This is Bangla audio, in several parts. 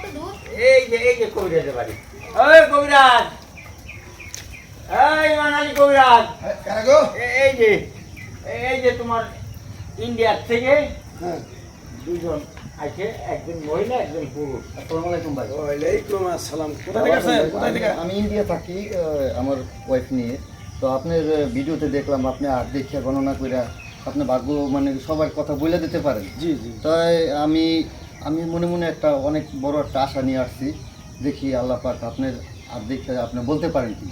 কত দূর? এই যে কবিরাজের বাড়ি। ওই কবিরাজ, এই মানালি কবিরাজ, কারা গো? এই যে তোমার ইন্ডিয়ার থেকে হ্যাঁ। দুজন আছে, একজন মহিলা একজন পুরুষ। আসসালামু আলাইকুম ভাই। ওয়ালাইকুম আসসালাম। কোথা থেকে আসছেন? কোথায় থেকে? আমি ইন্ডিয়া থাকি, আমার ওয়াইফ নিয়ে। তো আপনার ভিডিওতে দেখলাম আপনি আর দেখিয়া গণনা করে আপনার ভাগ্য মানে সবার কথা বলে দিতে পারেন। জি জি। তাই আমি আমি মনে মনে একটা অনেক বড় একটা আশা নিয়ে আসছি। দেখি আল্লাহ পাক আপনার আর দেখে আপনি বলতে পারেন কি।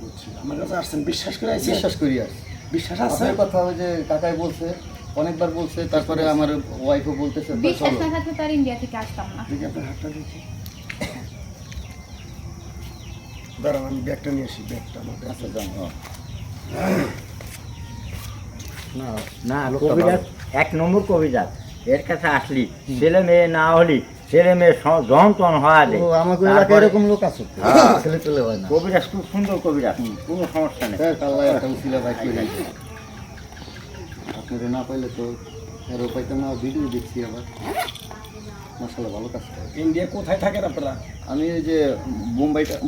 বুঝছি। আমার কাছে আসছেন বিশ্বাস করে আইছেন? বিশ্বাস করি আর বিশ্বাস আছে? আপনার কথা ওই যে কাকাই বলছে, অনেকবার বলছে, তারপরে আমার ওয়াইফও বলতেছে তো বিশ্বাস চলো। না থাকলে তো আর ইন্ডিয়া থেকে আসতাম না। দেখি আপনার হাতটা দেখি। দাঁড়ান আমি ব্যাগটা নিয়ে আসি, ব্যাগটা আমার ব্যাগ। আচ্ছা যান। না না, কবিরাজ এক নম্বর কবিরাজ। এর কাছে আসলি ছেলে মেয়ে না হলি ছেলে মেয়ে যন্ত্রণ হয়। ও আমাকে এলাকায় এরকম লোক আছে তো? হ্যাঁ। ছেলে পেলে হয় না। কবিরাজ খুব সুন্দর কবিরাজ, কোনো সমস্যা নেই। আল্লাহ একটা উসিলা ভাই করে দিয়েছে। আপনারা না পাইলে তো এরও পাইতাম না। ভিডিও দেখছি আবার, মাশাআল্লাহ ভালো কাজ করে। ইন্ডিয়া কোথায় থাকেন আপনারা? আমি এই যে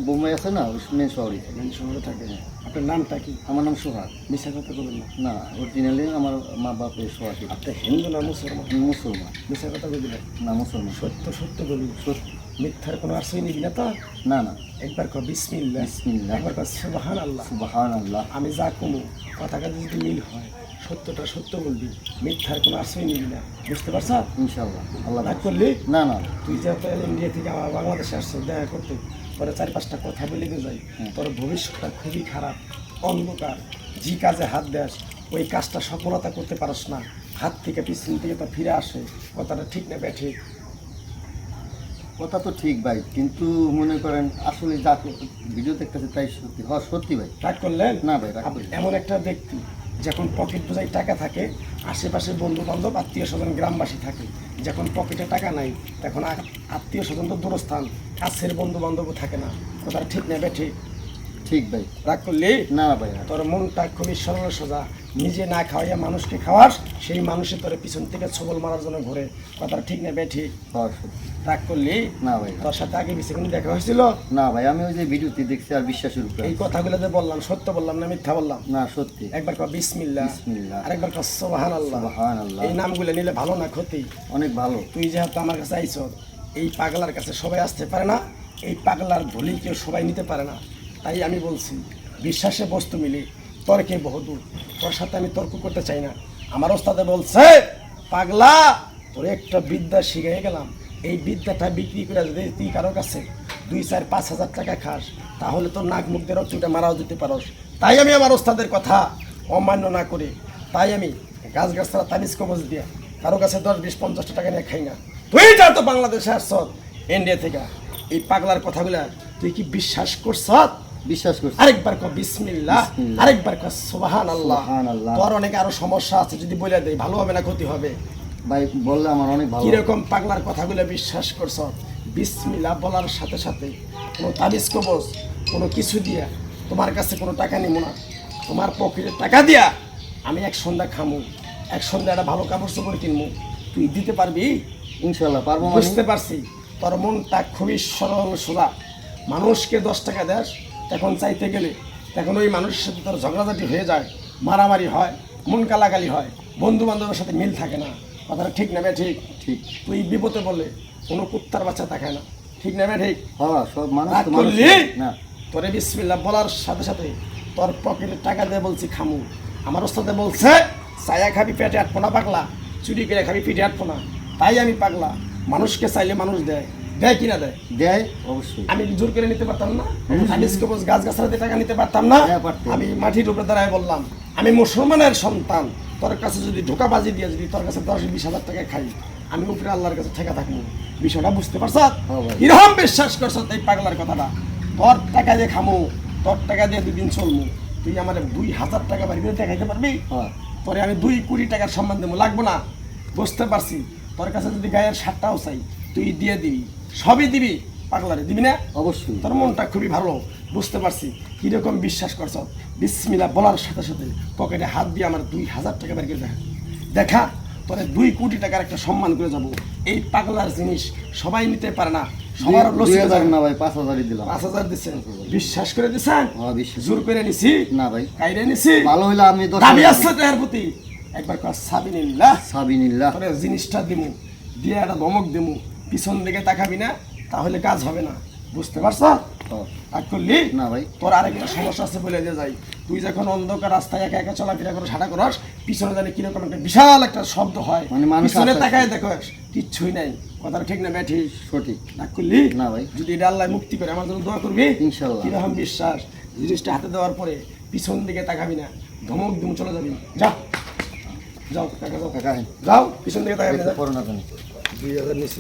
বোম্বাই আছে না, মেন শহরে। মেন শহরে থাকেন। আপনার নামটা কি? আমার নাম সোহাগ। মিশা কথা বলেন না। না, অরিজিনালি আমার মা বাপের সোহাগ। আপনি হিন্দু না মুসলমান? মুসলমান। মিশা কথা বলবেন না, মুসলমান। সত্য সত্য বলি। সত্যি। মিথ্যার কোনো আশ্রয় নিবি না তো? না না। একবার কর বিসমিল্লাহ, বিসমিল্লাহ। একবার কর সুবহানাল্লাহ। সুবহানাল্লাহ। আমি যা কমু কথা কাজে যদি মিল হয়, সত্যটা সত্য বলবি, মিথ্যার কোনো আশ্রয় নিবি না। বুঝতে পারছ? ইনশাআল্লাহ। আল্লাহ রাগ করলি? না না। তুই যেহেতু ইন্ডিয়া থেকে আমার বাংলাদেশে আসছো দেখা করতে, পরে 4-5টা কথা বলে দিয়ে যাই, তোর ভবিষ্যৎটা খুবই খারাপ, অন্ধকার। যে কাজে হাত দেস ওই কাজটা সফলতা করতে পারস না, হাত থেকে পিছন থেকে তো ফিরে আসে। কথাটা ঠিক না ব্যাঠিক? কথা তো ঠিক ভাই, কিন্তু মনে করেন আসলে যা ভিডিও দেখতেছে তাই সত্যি। হ্যাঁ সত্যি ভাই। রাগ করলেন? না ভাই, রাগ আপনি করিনি। এমন একটা ব্যক্তি যখন পকেট বোঝাই টাকা থাকে, আশেপাশে বন্ধু বান্ধব আত্মীয় স্বজন গ্রামবাসী থাকে। যখন পকেটে টাকা নাই তখন আত্মীয় স্বজন তো দূরস্থান, কাছের বন্ধু বান্ধবও থাকে না। কথাটা ঠিক নেবে ঠিক? ঠিক ভাই। রাগ করলি? না ভাই। তোর মনটা খুবই সরল সোজা। নিজে না খাওয়াইয়া মানুষকে খাওয়াস, সেই মানুষের তোর পিছন থেকে ছবল মারার জন্য ঘুরে। কথাটা ঠিক নেবে ঠিক? হ্যাঁ সত্যি। রাগ করলি? না ভাই। তোর সাথে আগে পিছিয়ে কোনো দেখা হয়েছিল? না ভাই, আমি ওই যে ভিডিওতে দেখছি আর বিশ্বাসের উপরে। এই কথাগুলো যে বললাম সত্য বললাম না মিথ্যা বললাম? না সত্যি। একবার কর বিসমিল্লাহ, বিসমিল্লাহ। আরেকবার কর সুবহানাল্লাহ। সুবহানাল্লাহ। এই নামগুলো নিলে ভালো না ক্ষতি? অনেক ভালো। তুই যেহেতু আমার কাছে আইছ, এই পাগলার কাছে সবাই আসতে পারে না, এই পাগলার ভুলি কেউ সবাই নিতে পারে না। তাই আমি বলছি বিশ্বাসে বস্তু মিলি, তর্কে বহুদূর। তোর সাথে আমি তর্ক করতে চাই না। আমার ওস্তাদে বলছে পাগলা তোর একটা বিদ্যা শিখিয়ে গেলাম, এই বিদ্যাটা বিক্রি করে যদি তুই কারো কাছে 2-4-5 হাজার টাকা খাস, তাহলে তোর নাক মুখ দিয়ে রক্তটা মারাও দিতে পারস। তাই আমি আমার ওস্তাদের কথা অমান্য না করি, তাই আমি গাছ গাছরা তাবিজ কবজ দিয়ে কারো কাছে 10-20-50 টাকা নিয়ে খাই না। তুই যা তো বাংলাদেশে আসছ ইন্ডিয়া থেকে, এই পাগলার কথাগুলা তুই কি বিশ্বাস করছ? বিশ্বাস করছি। আরেকবার কর বিসমিল্লাহ, বিসমিল্লাহ। আরেকবার কর সুবহানাল্লাহ। সুবহানাল্লাহ। তোর অনেক আরো সমস্যা আছে, যদি বলে দেই ভালো হবে না ক্ষতি হবে? ভাই বললে আমার অনেক ভালো। কিরকম পাগলার কথাগুলো বিশ্বাস করছ? বিসমিল্লাহ বলার সাথে সাথে কোনো তাবিজ কবজ কোনো কিছু দিয়া তোমার কাছে কোনো টাকা নিব না। তোমার পকেটে টাকা দিয়া আমি এক সন্ধ্যা খামু, এক সন্ধ্যা একটা ভালো কাপড় চোপড় কিনবো। তুই দিতে পারবি? ইনশাআল্লাহ পারবো। বুঝতে পারছি তোর মনটা খুবই সরল সোজা। মানুষকে 10 টাকা দেস, তখন চাইতে গেলে তখন ওই মানুষের সাথে তোর ঝগড়াঝাটি হয়ে যায়, মারামারি হয়, মন কালাকালি হয়, বন্ধু বান্ধবের সাথে মিল থাকে না। কথাটা ঠিক নেবে ঠিক? ঠিক। তুই বিপদে বলে কোনো কুত্তার বাচ্চা তাকায় না, ঠিক নেবে ঠিক? হ্যাঁ সব মানুষ রাগ তো মানুষ করলি? না। তোরে বিসমিল্লাহ বলার সাথে সাথে তোর পকেটে টাকা দিয়ে বলছি খামু। আমার ওস্তাদে বলছে ছায়া খাবি পেটে আটপো না পাগলা, চুরি করে খাবি পেটে আটপো না। তাই আমি পাগলা, মানুষকে চাইলে মানুষ দেয়, দেয় কিনা দেয়? দেয় অবশ্যই। আমি জোর করে নিতে পারতাম না? আমি গাছ গাছালাতে টাকা নিতে পারতাম না? হ্যাঁ, পারতেন। আমি মাটির উপরে দাঁড়ায় বললাম আমি মুসলমানের সন্তান, তোর কাছে যদি ধোকাবাজি দিয়ে যদি তোর কাছে 10-20 হাজার টাকা খাই, আমি উপরে আল্লাহর কাছে ঠেকা থাকবো। বিষয়টা বুঝতে পারছ? হ্যাঁ ভাই। কিরকম বিশ্বাস করছ এই পাগলার কথাটা? তোর টাকা দিয়ে খামো, তোর টাকা দিয়ে 2 দিন চলমু, তুই আমার 2,000 টাকা বাড়ি করে দেখাইতে পারবি? হ্যাঁ। তোরে আমি 2 কোটি টাকার সম্মান দেবো, লাগবো না? বুঝতে পারছি। তোর কাছে যদি গায়ের শার্টটাও চাই তুই দিয়ে দিবি, সবই দিবি। পাগলারে দিবি না? অবশ্যই। তোর মনটা খুবই ভালো, বুঝতে পারছি কিরকম বিশ্বাস করছ। বিসমিল্লাহ বলার সাথে সাথে পকেটে হাত দিয়ে আমার 2,000 টাকা বের করে দেখা, তোরে 2 কোটি টাকার একটা সম্মান করে যাব। এই পাগলার জিনিস সবাই নিতে পারে না, সবার লস 2000 না ভাই 5000ই দিলাম। 5000 দিছেন, বিশ্বাস করে দিছেন? হ্যাঁ বিশ্বাস। জোর করে নিছি না ভাই কাইরে নিছি, ভালো হইলে আমি 10 দাবি আছে তো এর প্রতি। একবার কর সাবিনিল্লাহ, সাবিনিল্লাহ। তোরে জিনিসটা দিমু, দিয়ে একটা ধমক দিমু, পিছন দিকে তাকাবি না, তাহলে কাজ হবে না, বুঝতে পারছ? আর করলি না ভাই তোর আরেকটা সমস্যা আছে বলে দিয়ে যাই। তুই যখন অন্ধকার রাস্তায় একা একা চলাফেরা করস, হাঁটা করস, পিছনে জানি কিরকম একটা বিশাল একটা শব্দ হয়, মানে মানুষ পিছনে আস্তে তাকায় দেখোস কিচ্ছুই নাই। কথাটা ঠিক না ব্যাঠি? সঠিক। রাগ করলি? না ভাই। যদি এটা আল্লাহ মুক্তি করে আমার জন্য দোয়া করবি ইনশাআল্লাহ। কিরকম বিশ্বাস? জিনিসটা হাতে দেওয়ার পরে পিছন দিকে তাকাবি না, ধমক দিমু, চলে যাবি। যা যাও কাকা, যাও কাকা যাও, পিছন দিকে তাকাবি না। করোনা জানি 2000 নিছি।